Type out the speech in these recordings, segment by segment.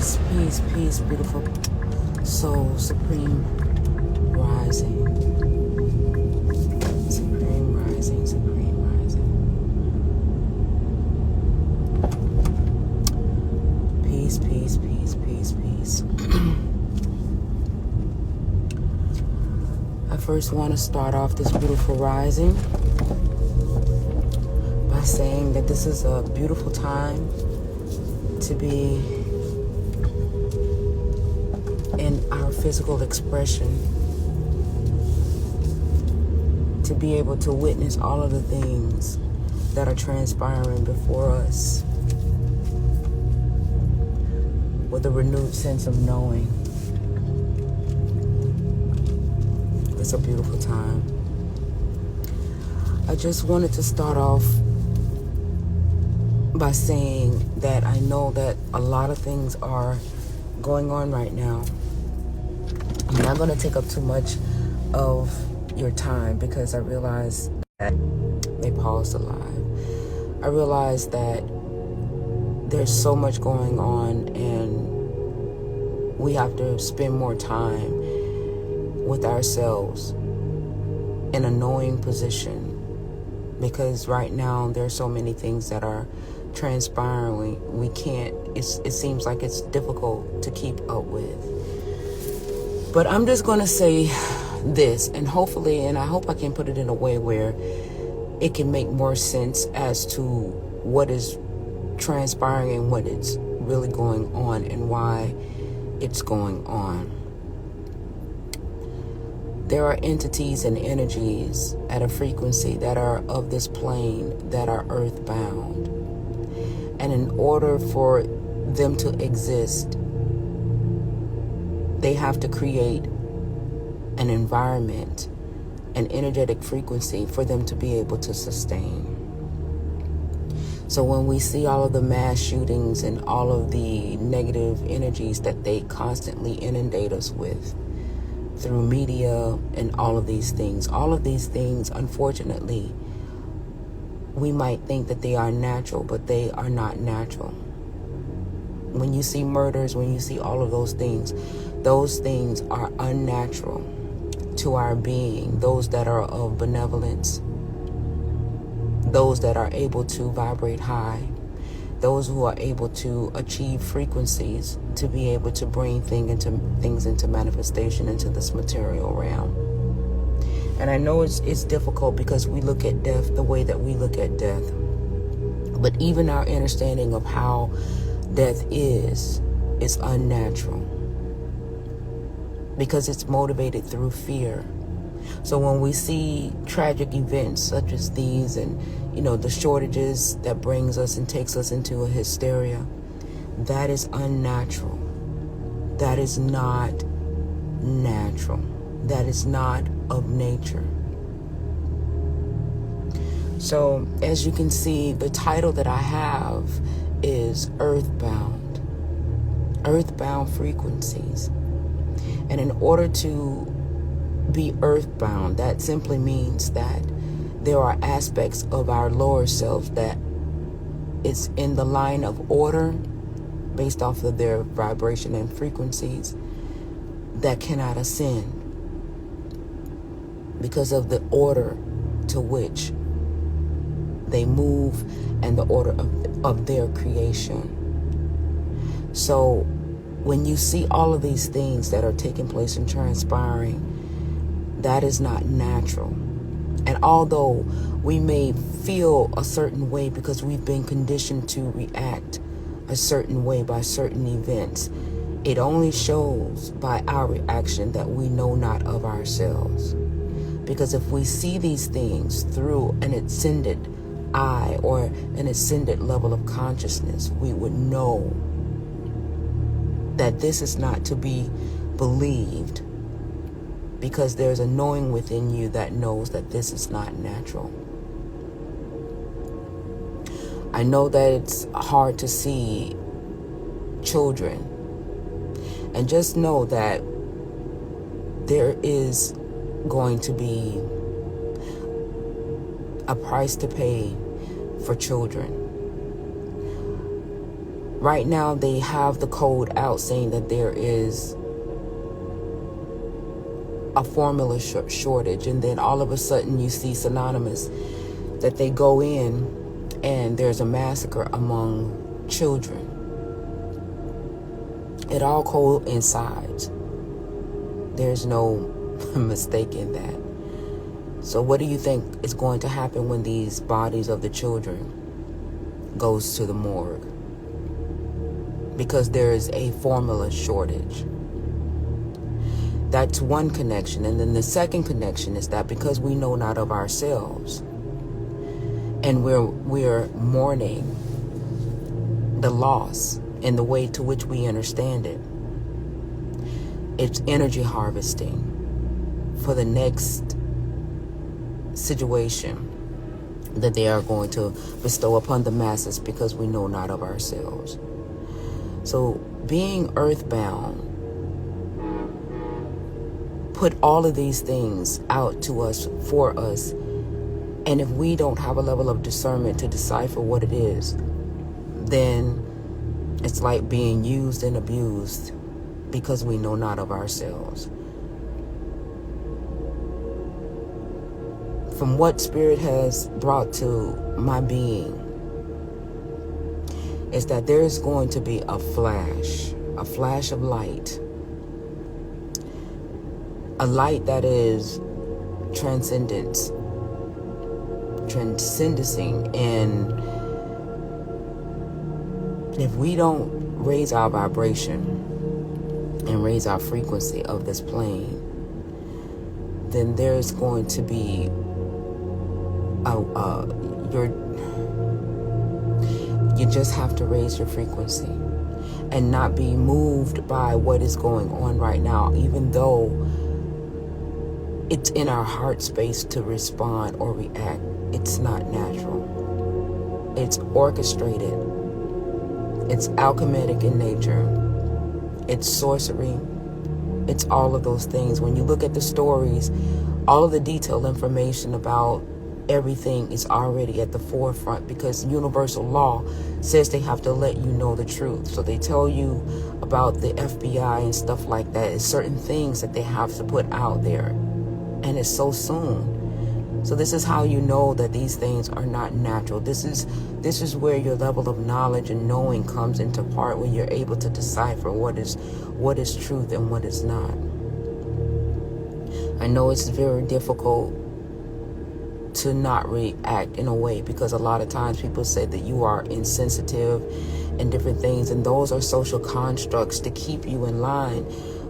Peace, peace, peace, beautiful soul, supreme rising. Supreme rising, supreme rising. Peace, peace, peace, peace, peace. I first want to start off this beautiful rising by saying that this is a beautiful time to be in our physical expression, to be able to witness all of the things that are transpiring before us with a renewed sense of knowing. It's a beautiful time. I just wanted to start off by saying that I know that a lot of things are going on right now. I'm not going to take up too much of your time because I realize that they paused alive. I realize that there's so much going on and we have to spend more time with ourselves in a knowing position, because right now there's so many things that are transpiring. We can't, it seems like it's difficult to keep up with. But I'm just going to say this, and hopefully, and I hope I can put it in a way where it can make more sense as to what is transpiring and what is really going on and why it's going on. There are entities and energies at a frequency that are of this plane that are earthbound. And in order for them to exist, they have to create an environment, an energetic frequency for them to be able to sustain. So when we see all of the mass shootings and all of the negative energies that they constantly inundate us with through media and all of these things, unfortunately, we might think that they are natural, but they are not natural. When you see murders, when you see all of those things are unnatural to our being, those that are of benevolence, those that are able to vibrate high, those who are able to achieve frequencies to be able to bring things into manifestation into this material realm. And I know it's difficult because we look at death the way that we look at death. But even our understanding of how death is unnatural, because it's motivated through fear. So when we see tragic events such as these and, the shortages that brings us and takes us into a hysteria, that is unnatural. That is not natural. That is not of nature. So as you can see, the title that I have is EarthBound. EarthBound frequencies. And in order to be earthbound, that simply means that there are aspects of our lower selves that is in the line of order based off of their vibration and frequencies that cannot ascend because of the order to which they move and the order of their creation. So when you see all of these things that are taking place and transpiring, that is not natural. And although we may feel a certain way because we've been conditioned to react a certain way by certain events, it only shows by our reaction that we know not of ourselves. Because if we see these things through an ascended eye or an ascended level of consciousness, we would know that this is not to be believed, because there's a knowing within you that knows that this is not natural. I know that it's hard to see children, and just know that there is going to be a price to pay for children. Right now, they have the code out saying that there is a formula shortage, and then all of a sudden you see synonymous that they go in and there's a massacre among children. It all coincides. There's no mistake in that. So what do you think is going to happen when these bodies of the children goes to the morgue? Because there is a formula shortage. That's one connection. And then the second connection is that because we know not of ourselves, and we're mourning the loss in the way to which we understand it, it's energy harvesting for the next situation that they are going to bestow upon the masses because we know not of ourselves. So being earthbound put all of these things out to us, for us, and if we don't have a level of discernment to decipher what it is, then it's like being used and abused because we know not of ourselves. From what Spirit has brought to my being is that there is going to be a flash of light. A light that is transcendencing, and if we don't raise our vibration and raise our frequency of this plane, then there's going to be you just have to raise your frequency and not be moved by what is going on right now, even though it's in our heart space to respond or react. It's not natural. It's orchestrated. It's alchemic in nature. It's sorcery. It's all of those things. When you look at the stories, all of the detailed information about everything is already at the forefront, because universal law says they have to let you know the truth. So they tell you about the FBI and stuff like that. It's certain things that they have to put out there, and it's so soon. So this is how you know that these things are not natural. This is where your level of knowledge and knowing comes into part, when you're able to decipher what is truth and what is not. I know it's very difficult to not react in a way, because a lot of times people say that you are insensitive and different things, and those are social constructs to keep you in line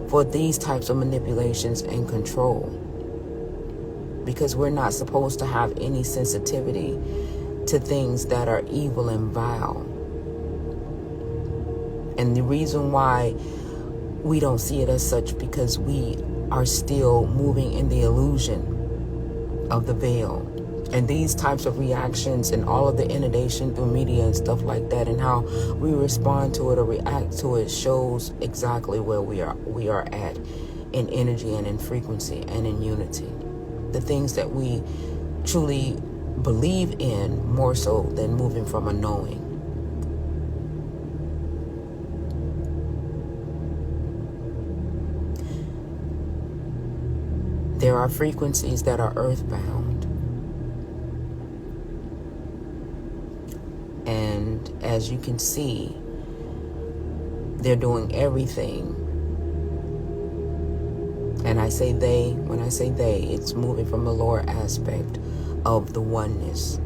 for these types of manipulations and control, because we're not supposed to have any sensitivity to things that are evil and vile. And the reason why we don't see it as such, because we are still moving in the illusion of the veil. And these types of reactions and all of the inundation through media and stuff like that, and how we respond to it or react to it, shows exactly where we are at in energy and in frequency and in unity. The things that we truly believe in, more so than moving from a knowing. There are frequencies that are earthbound. And as you can see, they're doing everything. And I say they, when I say they, it's moving from the lower aspect of the oneness,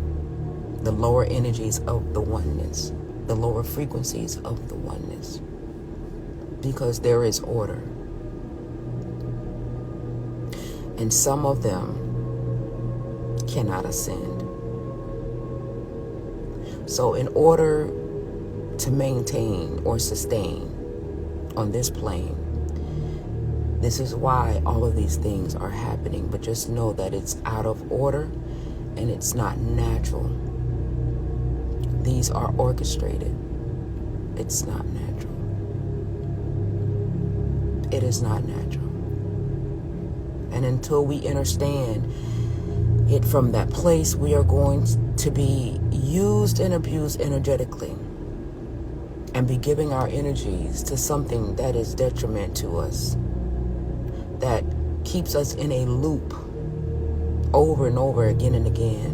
the lower energies of the oneness, the lower frequencies of the oneness, because there is order. And some of them cannot ascend. So in order to maintain or sustain on this plane, this is why all of these things are happening. But just know that it's out of order and it's not natural. These are orchestrated. It's not natural. It is not natural. And until we understand it from that place, we are going to be used and abused energetically. and be giving our energies to something that is detriment to us, that keeps us in a loop over and over again and again.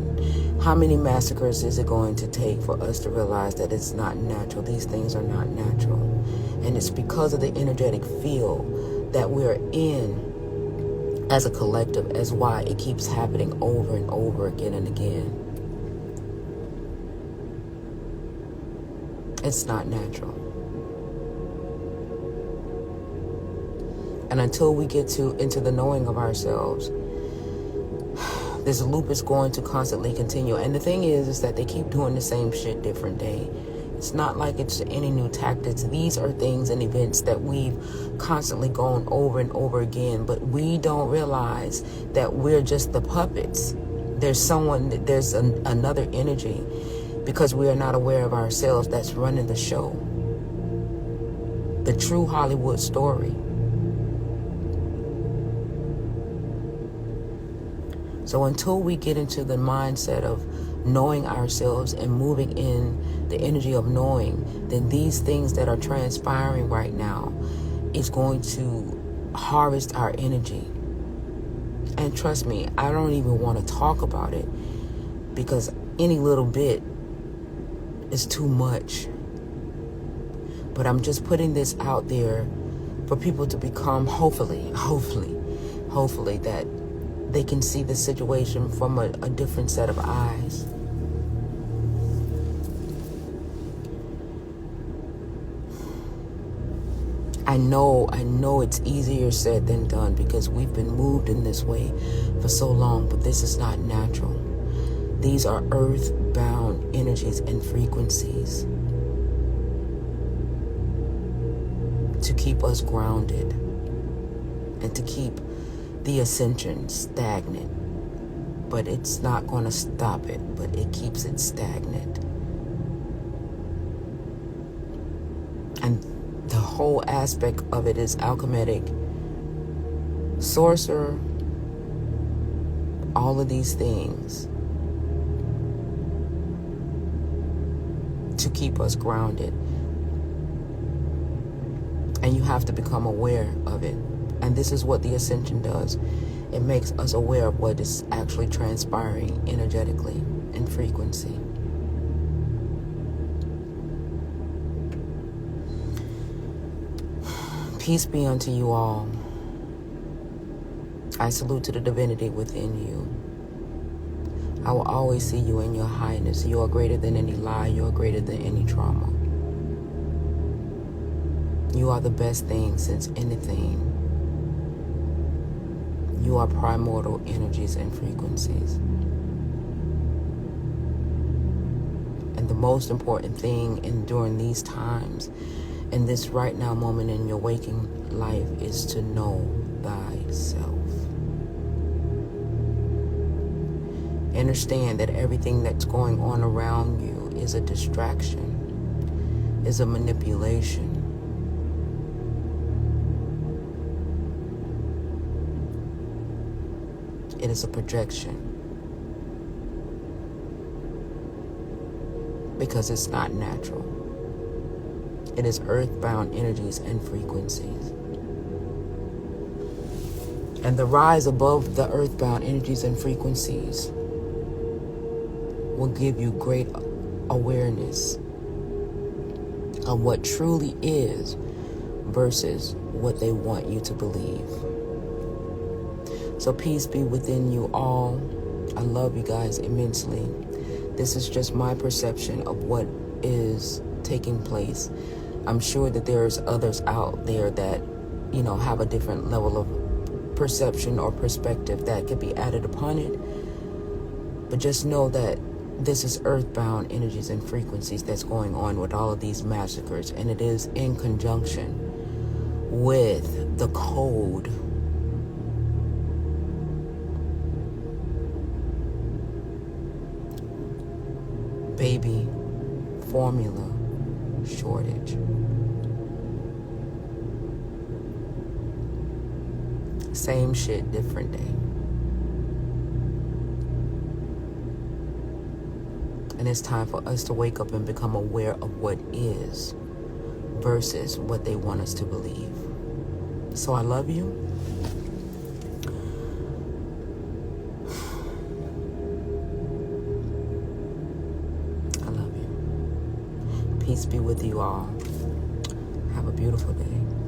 How many massacres is it going to take for us to realize that it's not natural? These things are not natural. And it's because of the energetic field that we're in as a collective, as why it keeps happening over and over again and again. It's not natural. And until we get into the knowing of ourselves, this loop is going to constantly continue. And the thing is that they keep doing the same shit different day. It's not like it's any new tactics. These are things and events that we've constantly gone over and over again, but we don't realize that we're just the puppets. There's another energy, because we are not aware of ourselves, that's running the show. The true Hollywood story. So until we get into the mindset of knowing ourselves and moving in the energy of knowing, then these things that are transpiring right now is going to harvest our energy. And trust me, I don't even want to talk about it, because any little bit is too much. But I'm just putting this out there for people to become, hopefully that they can see the situation from a different set of eyes. I know it's easier said than done, because we've been moved in this way for so long, but this is not natural. These are earth-bound energies and frequencies to keep us grounded and to keep the ascension stagnant. But it's not going to stop it, but it keeps it stagnant. And the whole aspect of it is alchemic, sorcerer, all of these things to keep us grounded. And you have to become aware of it. And this is what the ascension does. It makes us aware of what is actually transpiring energetically in frequency. Peace be unto you all. I salute to the divinity within you. I will always see you in your highness. You are greater than any lie. You are greater than any trauma. You are the best thing since anything. You are primordial energies and frequencies. And the most important thing during these times, in this right now moment in your waking life, is to know thyself. Understand that everything that's going on around you is a distraction, is a manipulation. It is a projection, because it's not natural. It is earthbound energies and frequencies. And the rise above the earthbound energies and frequencies will give you great awareness of what truly is versus what they want you to believe. So peace be within you all. I love you guys immensely. This is just my perception of what is taking place. I'm sure that there's others out there that, have a different level of perception or perspective that could be added upon it. But just know that this is earthbound energies and frequencies that's going on with all of these massacres, and it is in conjunction with the code baby formula shortage. Same shit, different day. And it's time for us to wake up and become aware of what is, versus what they want us to believe. So I love you. I love you. Peace be with you all. Have a beautiful day.